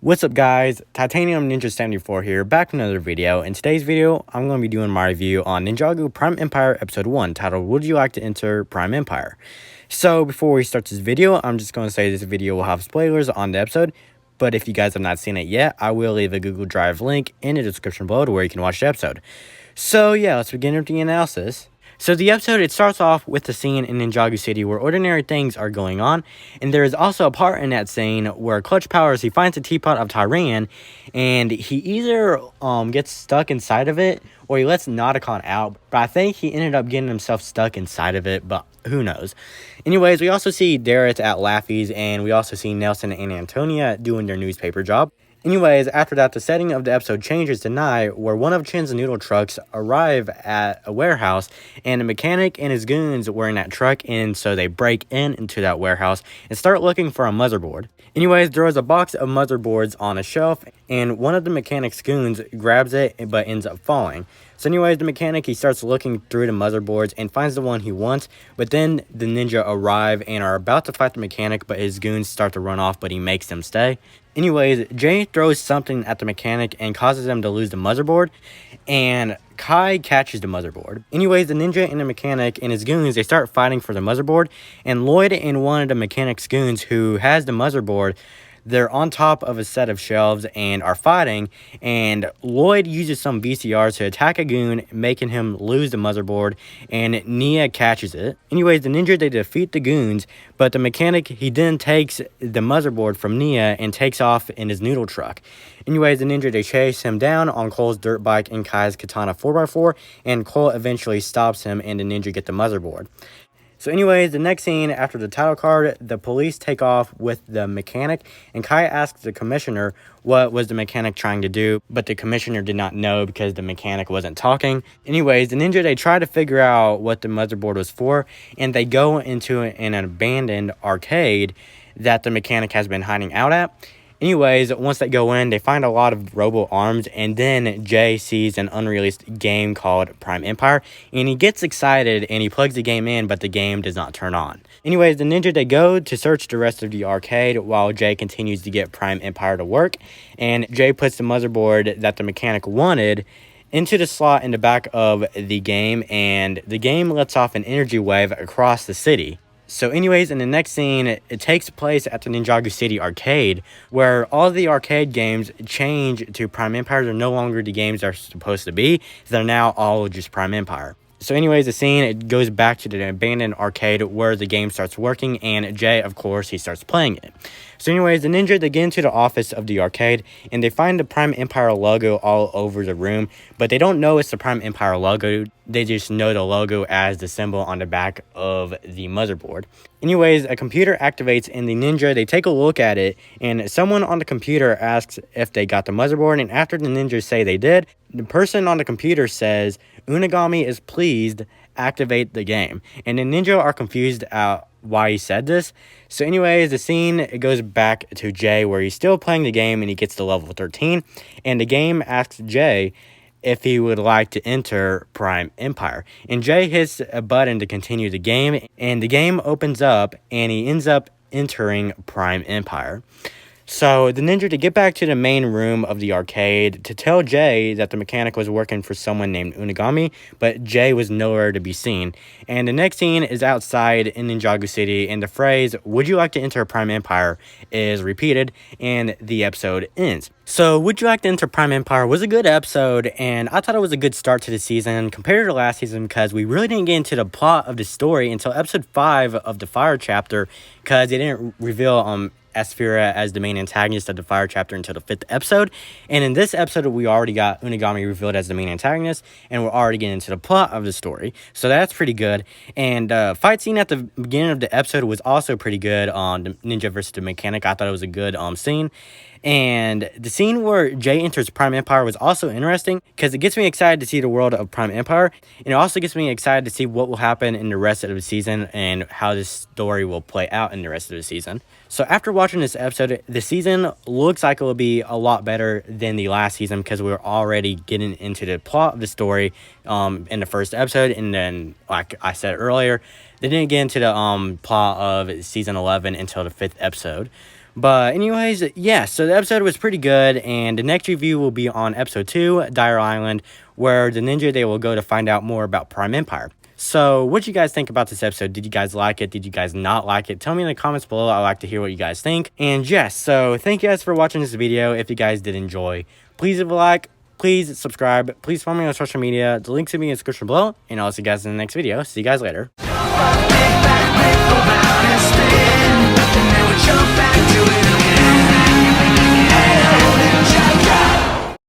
What's up guys, Titanium Ninja 74 here, back with another video. In today's video, I'm going to be doing my review on Ninjago Prime Empire Episode 1, titled, Would You Like to Enter Prime Empire? So, before we start this video, I'm just going to say this video will have spoilers on the episode, but if you guys have not seen it yet, I will leave a Google Drive link in the description below to where you can watch the episode. So yeah, let's begin with the analysis. So the episode, it starts off with the scene in Ninjago City where ordinary things are going on, and there is also a part in that scene where Clutch Powers, he finds a teapot of Tyran, and he either gets stuck inside of it, or he lets Nauticon out, but I think he ended up getting himself stuck inside of it, but who knows. Anyways, we also see Dareth at Laffy's, and we also see Nelson and Antonia doing their newspaper job. Anyways, after that, the setting of the episode changes to night, where one of Chin's noodle trucks arrive at a warehouse, and the mechanic and his goons were in that truck, and so they break into that warehouse and start looking for a motherboard. Anyways, there was a box of motherboards on a shelf, and one of the mechanic's goons grabs it, but ends up falling. So anyways, the mechanic, he starts looking through the motherboards and finds the one he wants, but then the ninja arrive and are about to fight the mechanic, but his goons start to run off, but he makes them stay. Anyways, Jay throws something at the mechanic and causes them to lose the motherboard, and Kai catches the motherboard. Anyways, the ninja and the mechanic and his goons, they start fighting for the motherboard, and Lloyd and one of the mechanic's goons who has the motherboard, they're on top of a set of shelves and are fighting, and Lloyd uses some VCR to attack a goon, making him lose the motherboard, and Nia catches it. Anyways, the ninja, they defeat the goons, but the mechanic, he then takes the motherboard from Nia and takes off in his noodle truck. Anyways, the ninja, they chase him down on Cole's dirt bike and Kai's katana 4x4, and Cole eventually stops him and the ninja get the motherboard. So anyways, the next scene after the title card, the police take off with the mechanic, and Kai asks the commissioner what was the mechanic trying to do, but the commissioner did not know because the mechanic wasn't talking. Anyways, the ninja, they try to figure out what the motherboard was for, and they go into an abandoned arcade that the mechanic has been hiding out at. Anyways, once they go in, they find a lot of robo arms, and then Jay sees an unreleased game called Prime Empire, and he gets excited and he plugs the game in, but the game does not turn on. Anyways, the ninja, they go to search the rest of the arcade while Jay continues to get Prime Empire to work, and Jay puts the motherboard that the mechanic wanted into the slot in the back of the game, and the game lets off an energy wave across the city. So anyways, in the next scene, it takes place at the Ninjago City arcade, where all the arcade games change to Prime Empire. They're no longer the games they're supposed to be. They're now all just Prime Empire. So anyways, the scene, it goes back to the abandoned arcade where the game starts working, and Jay, of course, he starts playing it. So anyways, the ninja, they get into the office of the arcade, and they find the Prime Empire logo all over the room, but they don't know it's the Prime Empire logo. They just know the logo as the symbol on the back of the motherboard. Anyways, a computer activates, and the ninja, they take a look at it, and someone on the computer asks if they got the motherboard, and after the ninjas say they did, the person on the computer says, "Unagami is pleased, activate the game." And the ninja are confused at why he said this. So anyways, the scene, it goes back to Jay where he's still playing the game and he gets to level 13. And the game asks Jay if he would like to enter Prime Empire. And Jay hits a button to continue the game, and the game opens up and he ends up entering Prime Empire. So the ninja, to get back to the main room of the arcade to tell Jay that the mechanic was working for someone named Unagami, but Jay was nowhere to be seen. And the next scene is outside in Ninjago City, and the phrase, "Would you like to enter Prime Empire?" is repeated, and the episode ends. So Would You Like to Enter Prime Empire was a good episode, and I thought it was a good start to the season compared to last season, because we really didn't get into the plot of the story until episode 5 of the Fire chapter, because they didn't reveal Asphira as the main antagonist of the Fire chapter until the 5th episode. And in this episode, we already got Unagami revealed as the main antagonist, and we're already getting into the plot of the story. So that's pretty good. And fight scene at the beginning of the episode was also pretty good on the ninja versus the mechanic. I thought it was a good scene. And the scene where Jay enters Prime Empire was also interesting, because it gets me excited to see the world of Prime Empire, and it also gets me excited to see what will happen in the rest of the season and how this story will play out in the rest of the season. So after watching this episode, the season looks like it will be a lot better than the last season, because we're already getting into the plot of the story in the first episode, and then, like I said earlier, they didn't get into the plot of season 11 until the 5th episode. But anyways, yeah, so the episode was pretty good, and the next review will be on episode 2, Dire Island, where the ninja, they will go to find out more about Prime Empire. So what you guys think about this episode? Did you guys like it? Did you guys not like it? Tell me in the comments below. I'd like to hear what you guys think. And yes, so thank you guys for watching this video. If you guys did enjoy, please leave a like, please subscribe, please follow me on social media. The links will be in the description below, and I'll see you guys in the next video. See you guys later.